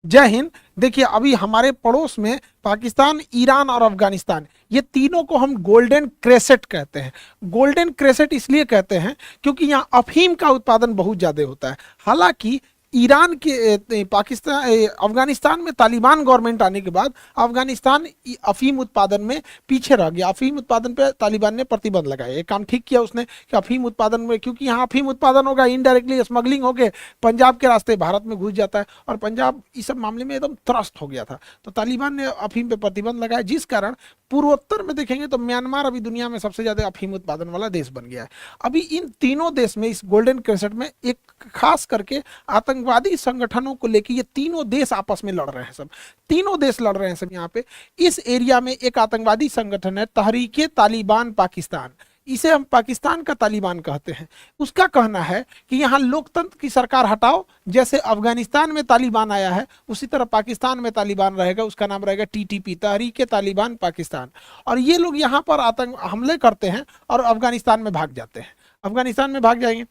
जय हिंद। देखिए, अभी हमारे पड़ोस में पाकिस्तान, ईरान और अफगानिस्तान, ये तीनों को हम गोल्डन क्रेसेट कहते हैं। गोल्डन क्रेसेट इसलिए कहते हैं क्योंकि यहाँ अफीम का उत्पादन बहुत ज़्यादा होता है। हालांकि ईरान के पाकिस्तान अफगानिस्तान में तालिबान गवर्नमेंट आने के बाद अफगानिस्तान अफीम उत्पादन में पीछे रह गया। अफीम उत्पादन पे तालिबान ने प्रतिबंध लगाया। ये काम ठीक किया उसने कि अफीम उत्पादन में, क्योंकि यहाँ अफीम उत्पादन होगा, इनडायरेक्टली स्मगलिंग होकर पंजाब के रास्ते भारत में घुस जाता है और पंजाब इस सब मामले में एकदम त्रस्त हो गया था। तो तालिबान ने अफीम पे प्रतिबंध लगाया, जिस कारण पूर्वोत्तर में देखेंगे तो म्यांमार अभी दुनिया में सबसे ज्यादा अफीम उत्पादन वाला देश बन गया है। अभी इन तीनों देश में, इस गोल्डन क्रेसेंट में, एक खास करके आतंकवादी संगठनों को लेकर ये तीनों देश आपस में लड़ रहे हैं। सब तीनों देश लड़ रहे हैं सब। यहाँ पे इस एरिया में एक आतंकवादी संगठन है, तहरीके तालिबान पाकिस्तान। इसे हम पाकिस्तान का तालिबान कहते हैं। उसका कहना है कि यहाँ लोकतंत्र की सरकार हटाओ। जैसे अफगानिस्तान में तालिबान आया है, उसी तरह पाकिस्तान में तालिबान रहेगा। उसका नाम रहेगा टीटीपी, तहरीके तालिबान पाकिस्तान। और ये लोग यहाँ पर आतंक हमले करते हैं और अफगानिस्तान में भाग जाते हैं। अफगानिस्तान में भाग जाएंगे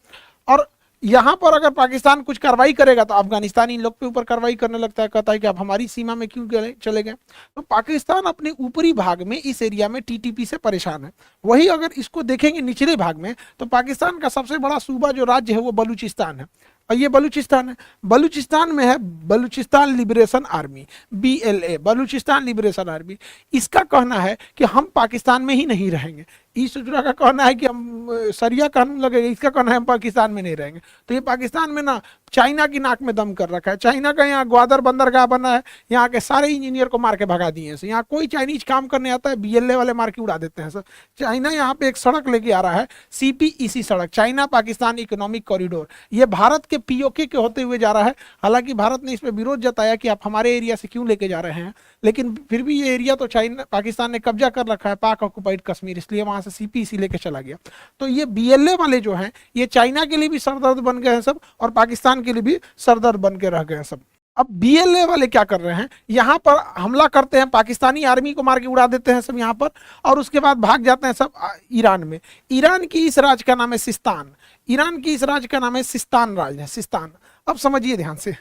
और यहाँ पर अगर पाकिस्तान कुछ कार्रवाई करेगा तो अफगानिस्तान इन लोग पे ऊपर कार्रवाई करने लगता है, कहता है कि आप हमारी सीमा में क्यों चले गए। तो पाकिस्तान अपने ऊपरी भाग में, इस एरिया में टीटीपी से परेशान है। वही अगर इसको देखेंगे निचले भाग में, तो पाकिस्तान का सबसे बड़ा सूबा जो राज्य है वो बलूचिस्तान है। और ये बलूचिस्तान है, बलूचिस्तान में है Balochistan liberation army, BLA, Balochistan liberation army. इसका कहना है कि हम पाकिस्तान में ही नहीं रहेंगे। इस सूचना का कहना है कि हम सरिया कानून लगेगा, इसका कहना है हम पाकिस्तान में नहीं रहेंगे। तो ये पाकिस्तान में ना चाइना की नाक में दम कर रखा है। चाइना का यहाँ ग्वादर बंदरगाह बना है, यहाँ के सारे इंजीनियर को मार के भगा दिए हैं। यहाँ कोई चाइनीज काम करने आता है, BLA वाले मार के उड़ा देते हैं सर। चाइना यहाँ पे एक सड़क लेके आ रहा है, CPEC सड़क, चाइना पाकिस्तान इकोनॉमिक कॉरिडोर। ये भारत के POK के होते हुए जा रहा है। हालांकि भारत ने इस पर विरोध जताया कि आप हमारे एरिया से क्यों लेके जा रहे हैं, लेकिन फिर भी ये एरिया तो चाइना, पाकिस्तान ने कब्जा कर रखा है, पाक ऑक्युपाइड कश्मीर, इसलिए वहां से CPEC लेके चला गया। तो ये BLA वाले जो हैं, ये चाइना के लिए भी सरदर्द बन गए हैं सब, और पाकिस्तान के लिए भी सरदर्द बन के रह गए हैं सब। अब BLA वाले क्या कर रहे हैं, यहाँ पर हमला करते हैं, पाकिस्तानी आर्मी को मार के उड़ा देते हैं सब यहाँ पर, और उसके बाद भाग जाते हैं सब ईरान में। ईरान की इस राज्य का नाम है सिस्तान। ईरान की इस राज्य का नाम है सिस्तान राज्य है, सिस्तान। अब समझिए ध्यान से,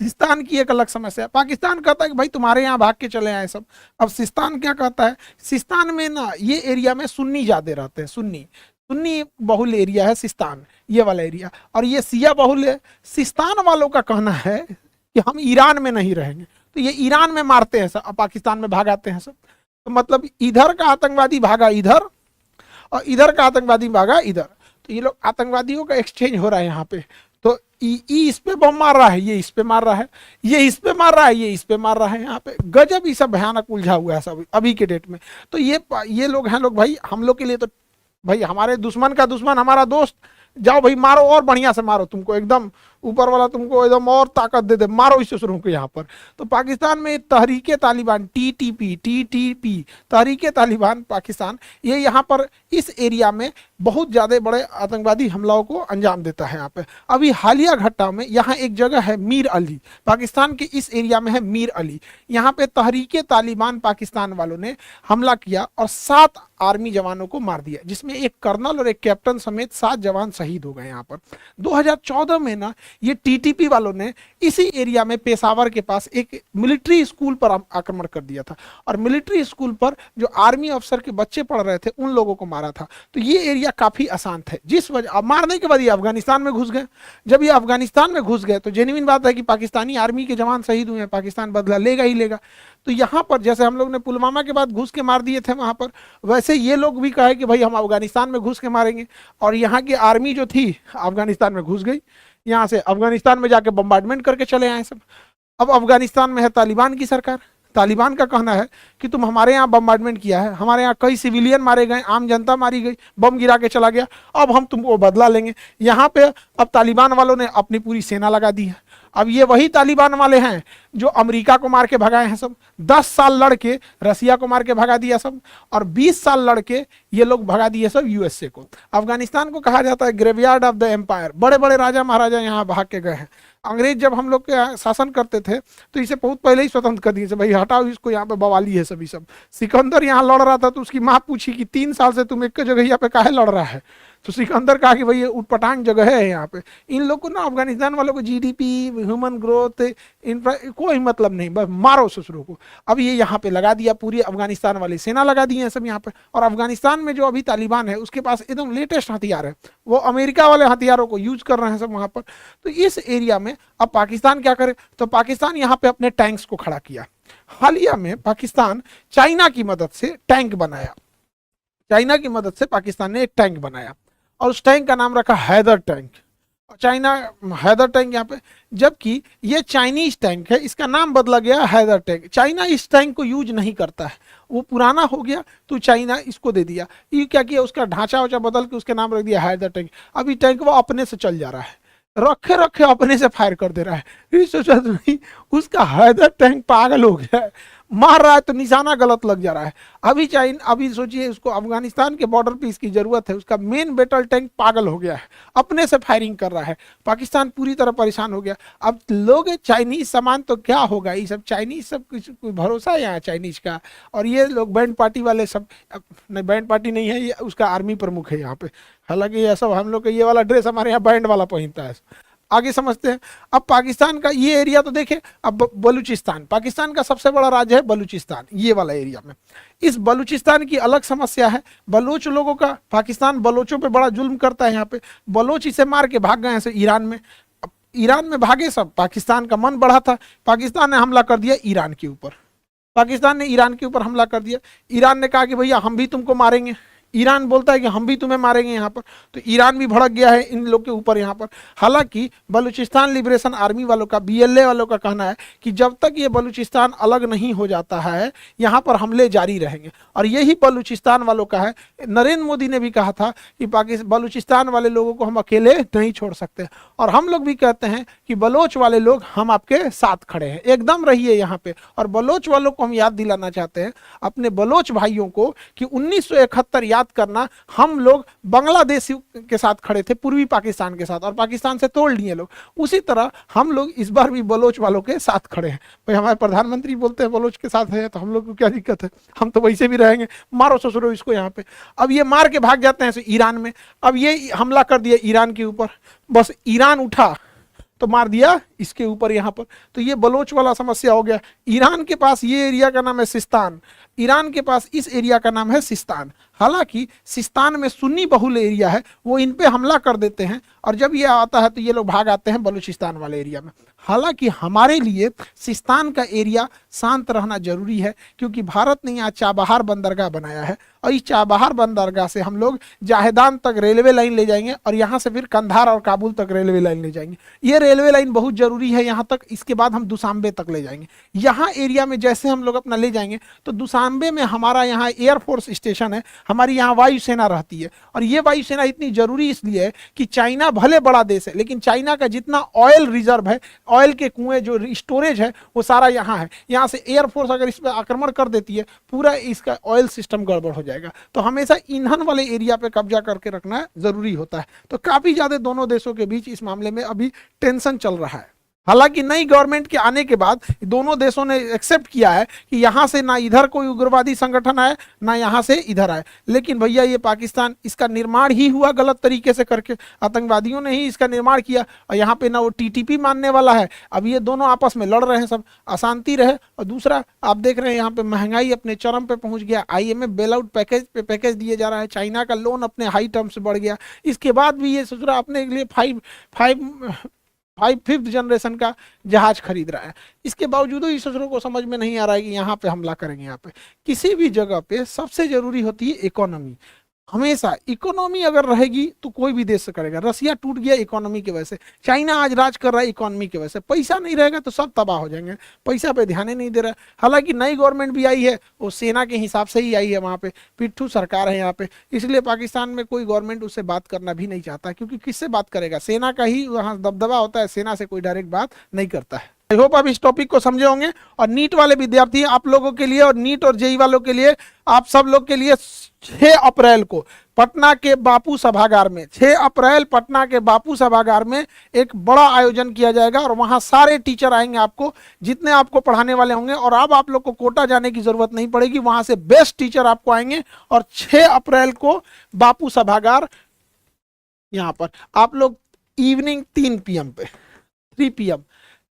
सिस्तान की एक अलग समस्या है। पाकिस्तान कहता है कि भाई तुम्हारे यहाँ भाग के चले आए सब। अब सिस्तान क्या कहता है, सिस्तान में ना ये एरिया में सुन्नी ज्यादा रहते हैं, सुन्नी सुन्नी बहुल एरिया है सिस्तान, ये वाला एरिया, और ये सिया बहुल है। सिस्तान वालों का कहना है कि हम ईरान में नहीं रहेंगे, तो ये ईरान में मारते हैं सब, अब पाकिस्तान में भागाते हैं सब। तो मतलब इधर का आतंकवादी भागा इधर और इधर का आतंकवादी भागा इधर। तो ये लोग आतंकवादियों का एक्सचेंज हो रहा है यहाँ पे। तो इस पे बम मार रहा है, ये इस पे मार रहा है, ये इस पे मार रहा है, ये इस पे मार रहा है। यहाँ पे गजब ये सब भयानक उलझा हुआ है सब अभी के डेट में। तो ये लोग हैं लोग भाई, हम लोग के लिए तो भाई हमारे दुश्मन का दुश्मन हमारा दोस्त। जाओ भाई मारो, और बढ़िया से मारो, तुमको एकदम ऊपर वाला तुमको एकदम और ताकत दे दे, मारो इससे शुरू को यहाँ पर। तो पाकिस्तान में तहरीके तालिबान, TTP, तहरीके तालिबान पाकिस्तान, ये यहाँ पर इस एरिया में बहुत ज़्यादा बड़े आतंकवादी हमलों को अंजाम देता है यहाँ पे। अभी हालिया घटना में यहाँ एक जगह है मीर अली, पाकिस्तान के इस एरिया में है मीर अली। यहाँ पे तहरीके तालिबान पाकिस्तान वालों ने हमला किया और 7 आर्मी जवानों को मार दिया, जिसमें एक कर्नल और एक कैप्टन समेत 7 जवान शहीद हो गए यहाँ पर। 2014 में ना ये TTP वालों ने इसी एरिया में पेशावर के पास एक मिलिट्री स्कूल पर आक्रमण कर दिया था, और मिलिट्री स्कूल पर जो आर्मी अफसर के बच्चे पढ़ रहे थे उन लोगों को मारा था। तो ये एरिया काफी अशांत है, जिस वजह मारने के बाद ये अफगानिस्तान में घुस गए। जब ये अफगानिस्तान में घुस गए तो जेन्युइन बात है कि पाकिस्तानी आर्मी के जवान शहीद हुए हैं, पाकिस्तान बदला लेगा ही लेगा। तो यहाँ पर जैसे हम लोग ने पुलवामा के बाद घुस के मार दिए थे वहां पर, वैसे ये लोग भी कहे कि भाई हम अफगानिस्तान में घुस के मारेंगे। और यहाँ की आर्मी जो थी अफगानिस्तान में घुस गई, यहाँ से अफगानिस्तान में जाके बम्बार्डमेंट करके चले आए सब। अब अफगानिस्तान में है तालिबान की सरकार। तालिबान का कहना है कि तुम हमारे यहाँ बम्बार्डमेंट किया है, हमारे यहाँ कई सिविलियन मारे गए, आम जनता मारी गई, बम गिरा के चला गया, अब हम तुमको बदला लेंगे। यहाँ पे अब तालिबान वालों ने अपनी पूरी सेना लगा दी है। अब ये वही तालिबान वाले हैं जो अमेरिका को मार के भगाए हैं सब, 10 साल लड़के रसिया को मार के भगा दिया सब, और 20 साल लड़के ये लोग भगा दिए सब USA को। अफगानिस्तान को कहा जाता है ग्रेवयार्ड ऑफ द एम्पायर, बड़े बड़े राजा महाराजा यहाँ भाग के गए हैं। अंग्रेज जब हम लोग के शासन करते थे तो इसे बहुत पहले ही स्वतंत्र कर दिए, भाई हटाओ इसको, यहाँ पे बवाली है सभी सब। सिकंदर यहाँ लड़ रहा था तो उसकी माँ पूछी कि 3 साल से तुम एक जगह पे काहे लड़ रहा है, तो सिकंदर कहा कि भाई ये उटपटांग जगह है यहाँ पे, इन लोग को ना, अफगानिस्तान वालों को जीडीपी, ह्यूमन ग्रोथ, कोई मतलब नहीं, बस मारो ससुरों को। अब ये यहाँ पे लगा दिया, पूरी अफगानिस्तान वाली सेना लगा दी है सब यहाँ पे। और अफगानिस्तान में जो अभी तालिबान है उसके पास एकदम लेटेस्ट हथियार है, वो अमेरिका वाले हथियारों को यूज कर रहे हैं सब वहां पर। तो इस एरिया में अब पाकिस्तान क्या करे, तो पाकिस्तान यहाँ पे अपने टैंक्स को खड़ा किया। हालिया में पाकिस्तान चाइना की मदद से टैंक बनाया, चाइना की मदद से पाकिस्तान ने एक टैंक बनाया और उस टैंक का नाम रखा Haider tank. China Haider tank यहाँ पे, जबकि ये चाइनीज टैंक है, इसका नाम बदला गया हैदर टैंक। चाइना इस टैंक को यूज नहीं करता है, वो पुराना हो गया तो चाइना इसको दे दिया। ये क्या किया, उसका ढांचा वाचा बदल के उसके नाम रख दिया हैदर टैंक। अभी टैंक वो अपने से चल जा रहा है, रखे रखे अपने से फायर कर दे रहा है। सोचा नहीं, उसका हैदर टैंक पागल हो गया है, मार रहा है तो निशाना गलत लग जा रहा है। अभी सोचिए, उसको अफगानिस्तान के बॉर्डर पे इसकी जरूरत है, उसका मेन बैटल टैंक पागल हो गया है, अपने से फायरिंग कर रहा है। पाकिस्तान पूरी तरह परेशान हो गया। अब लोग चाइनीज सामान तो क्या होगा, ये सब चाइनीज, सब कुछ कोई भरोसा है यहाँ चाइनीज का। और ये लोग बैंड पार्टी वाले सब, नहीं बैंड पार्टी नहीं है, ये उसका आर्मी प्रमुख है यहाँ पे। हालांकि ये सब हम लोग का ये वाला ड्रेस हमारे यहाँ बैंड वाला पहनता है। आगे समझते हैं। अब पाकिस्तान का ये एरिया तो देखें, अब बलूचिस्तान, पाकिस्तान का सबसे बड़ा राज्य है बलूचिस्तान, ये वाला एरिया में। इस बलूचिस्तान की अलग समस्या है, बलोच लोगों का, पाकिस्तान बलोचों पे बड़ा जुल्म करता है यहाँ पे। बलोच इसे मार के भाग गए हैं ईरान में। अब ईरान में भागे सब, पाकिस्तान का मन बढ़ा था, पाकिस्तान ने हमला कर दिया ईरान के ऊपर। पाकिस्तान ने ईरान के ऊपर हमला कर दिया। ईरान ने कहा कि भैया हम भी तुमको मारेंगे, ईरान बोलता है कि हम भी तुम्हें मारेंगे यहाँ पर। तो ईरान भी भड़क गया है इन लोग के ऊपर यहाँ पर। हालांकि बलूचिस्तान लिबरेशन आर्मी वालों का, बीएलए वालों का कहना है कि जब तक ये बलूचिस्तान अलग नहीं हो जाता है यहाँ पर हमले जारी रहेंगे। और यही बलूचिस्तान वालों का है। नरेंद्र मोदी ने भी कहा था कि पाकिस्तान, बलूचिस्तान वाले लोगों को हम अकेले नहीं छोड़ सकते। और हम लोग भी कहते हैं कि बलोच वाले लोग हम आपके साथ खड़े हैं, एकदम रहिए यहाँ पे। और बलोच वालों को हम याद दिलाना चाहते हैं, अपने बलोच भाइयों को, कि 1971 याद करना, हम लोग बांग्लादेश के साथ खड़े थे, पूर्वी पाकिस्तान के साथ, और पाकिस्तान से तोड़ लिए लोग। उसी तरह हम लोग इस बार भी बलोच वालों के साथ खड़े हैं। भाई हमारे प्रधानमंत्री बोलते हैं बलोच के साथ है, तो हम लोग को क्या दिक्कत है, हम तो वैसे भी रहेंगे, मारो ससुरो इसको यहाँ पे। अब ये मार के भाग जाते हैं ईरान में। अब ये हमला कर दिया ईरान के ऊपर, बस ईरान उठा तो मार दिया इसके ऊपर यहाँ पर। तो ये बलोच वाला समस्या हो गया। ईरान के पास ये एरिया का नाम है सिस्तान, ईरान के पास इस एरिया का नाम है सिस्तान। हालांकि सिस्तान में सुन्नी बहुल एरिया है, वो इन पे हमला कर देते हैं, और जब ये आता है तो ये लोग भाग आते हैं बलूचिस्तान वाले एरिया में। हालांकि हमारे लिए सिस्तान का एरिया शांत रहना जरूरी है, क्योंकि भारत ने यहाँ चाबहार बंदरगाह बनाया है, और इस चाबहार बंदरगाह से हम लोग जाहेदान तक रेलवे लाइन ले जाएंगे, और यहाँ से फिर कंधार और काबुल तक रेलवे लाइन ले जाएंगे। ये रेलवे लाइन बहुत जरूरी है यहाँ तक। इसके बाद हम दुशांबे तक ले जाएंगे। यहाँ एरिया में जैसे हम लोग अपना ले जाएंगे तो दुशांबे में हमारा यहाँ एयरफोर्स स्टेशन है, हमारी यहाँ वायुसेना रहती है। और ये वायुसेना इतनी जरूरी इसलिए है कि चाइना भले बड़ा देश है, लेकिन चाइना का जितना ऑयल रिजर्व है, ऑयल के कुएं जो स्टोरेज है, वो सारा यहाँ है। यहाँ से एयरफोर्स अगर इस पर आक्रमण कर देती है, पूरा इसका ऑयल सिस्टम गड़बड़ हो जाएगा। तो हमेशा ईंधन वाले एरिया पे कब्जा करके रखना जरूरी होता है। तो काफी ज्यादा दोनों देशों के बीच इस मामले में अभी टेंशन चल रहा है। हालांकि नई गवर्नमेंट के आने के बाद दोनों देशों ने एक्सेप्ट किया है कि यहाँ से ना इधर कोई उग्रवादी संगठन आए, ना यहाँ से इधर आए। लेकिन भैया ये पाकिस्तान, इसका निर्माण ही हुआ गलत तरीके से करके, आतंकवादियों ने ही इसका निर्माण किया। और यहाँ पे ना वो टीटीपी मानने वाला है। अब ये दोनों आपस में लड़ रहे हैं, सब अशांति रहे। और दूसरा आप देख रहे हैं यहाँ पे महंगाई अपने चरम पे पहुंच गया, IMF बेल आउट पैकेज पे पैकेज दिए जा रहा है, चाइना का लोन अपने हाई टर्म से बढ़ गया। इसके बाद भी ये सोच रहा अपने लिए फिफ्थ जनरेशन का जहाज खरीद रहा है। इसके बावजूद इस सोचरों को समझ में नहीं आ रहा है कि यहाँ पे हमला करेंगे। यहाँ पे किसी भी जगह पे सबसे जरूरी होती है इकोनॉमी। हमेशा इकोनॉमी अगर रहेगी तो कोई भी देश से करेगा। रसिया टूट गया इकोनॉमी की वजह से, चाइना आज राज कर रहा है इकोनॉमी की वजह से। पैसा नहीं रहेगा तो सब तबाह हो जाएंगे। पैसा पे ध्यान ही नहीं दे रहा है। हालांकि नई गवर्नमेंट भी आई है, वो सेना के हिसाब से ही आई है, वहाँ पे पिट्ठू सरकार है यहाँ पे। इसलिए पाकिस्तान में कोई गवर्नमेंट उससे बात करना भी नहीं चाहता, क्योंकि किससे बात करेगा, सेना का ही वहाँ दबदबा होता है, सेना से कोई डायरेक्ट बात नहीं करता है। आई होप आप इस टॉपिक को समझे होंगे। और नीट वाले विद्यार्थी आप लोगों के लिए, और नीट और जेई वालों के लिए, आप सब लोग के लिए 6 अप्रैल को पटना के बापू सभागार में, 6 अप्रैल पटना के बापू सभागार में एक बड़ा आयोजन किया जाएगा। और वहां सारे टीचर आएंगे, आपको जितने आपको पढ़ाने वाले होंगे। और अब आप लोग को कोटा जाने की जरूरत नहीं पड़ेगी, वहां से बेस्ट टीचर आपको आएंगे। और 6 अप्रैल को बापू सभागार यहाँ पर आप लोग इवनिंग 3 PM पे, 3 PM,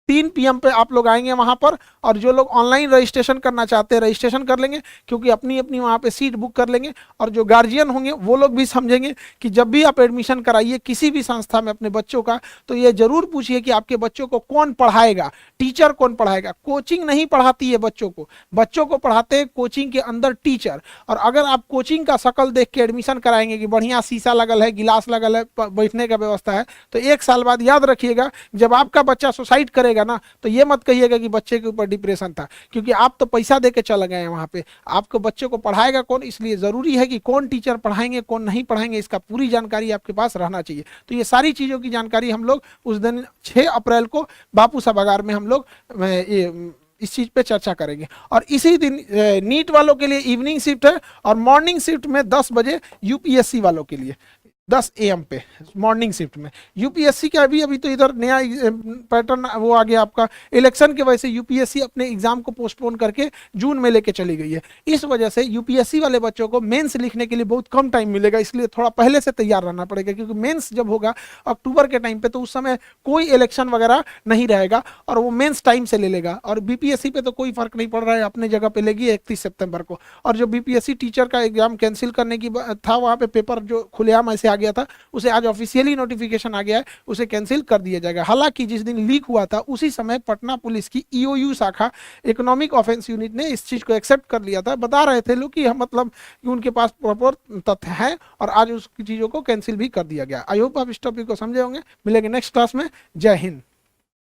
3 PM पे आप लोग आएंगे वहां पर। और जो लोग ऑनलाइन रजिस्ट्रेशन करना चाहते हैं रजिस्ट्रेशन कर लेंगे, क्योंकि अपनी अपनी वहां पे सीट बुक कर लेंगे। और जो गार्जियन होंगे वो लोग भी समझेंगे कि जब भी आप एडमिशन कराइए किसी भी संस्था में अपने बच्चों का, तो ये जरूर पूछिए कि आपके बच्चों को कौन पढ़ाएगा, टीचर कौन पढ़ाएगा। कोचिंग नहीं पढ़ाती है बच्चों को पढ़ाते हैं कोचिंग के अंदर टीचर। और अगर आप कोचिंग का शकल देख के एडमिशन कराएंगे कि बढ़िया शीशा लगल है, गिलास लगल है, बैठने का व्यवस्था है, तो 1 साल बाद याद रखिएगा जब आपका बच्चा सुसाइड करेगा ना, तो ये मत कहिएगा कि बच्चे के ऊपर डिप्रेशन था, क्योंकि आप तो पैसा दे के चले गए हैं वहां पे। आपको बच्चे को पढ़ाएगा कौन, इसलिए जरूरी है कि कौन टीचर पढ़ाएंगे कौन नहीं पढ़ाएंगे इसका पूरी जानकारी आपके पास रहना चाहिए। तो ये सारी चीजों की जानकारी हम लोग उस दिन 6 अप्रैल को बापू सभागार में हम लोग इस चीज पे चर्चा करेंगे। और इसी दिन नीट वालों के लिए इवनिंग शिफ्ट है, और मॉर्निंग शिफ्ट में 10 बजे यूपीएससी वालों के लिए 10 AM पे मॉर्निंग शिफ्ट में। यूपीएससी का अभी तो इधर नया पैटर्न वो आ गया आपका, इलेक्शन के वजह से यूपीएससी अपने एग्जाम को पोस्टपोन करके जून में लेके चली गई है। इस वजह से यूपीएससी वाले बच्चों को मेंस लिखने के लिए बहुत कम टाइम मिलेगा, इसलिए थोड़ा पहले से तैयार रहना पड़ेगा, क्योंकि मेंस जब होगा अक्टूबर के टाइम पे, तो उस समय कोई इलेक्शन वगैरह नहीं रहेगा और वो मेंस टाइम से ले लेगा। और बीपीएससी पे तो कोई फर्क नहीं पड़ रहा है, अपने जगह पे लेगी 31 सितंबर को। और जो बीपीएससी टीचर का एग्जाम कैंसिल करने की था, वहाँ पे पेपर जो खुलेआम ऐसे आ गया था, उसे आज ऑफिशियली नोटिफिकेशन आ गया है, उसे कैंसिल कर दिया जाएगा। हालांकि जिस दिन लीक हुआ था उसी समय पटना पुलिस की ईओयू शाखा इकोनॉमिक ऑफेंस यूनिट ने इस चीज को एक्सेप्ट कर लिया था। बता रहे थे लोग कि हम मतलब कि उनके पास प्रॉपर तथ्य है, और आज उस चीजों को कैंसिल भी कर दिया गया। आई होप आप इस टॉपिक को समझे होंगे। मिलेंगे नेक्स्ट क्लास में। जय हिंद।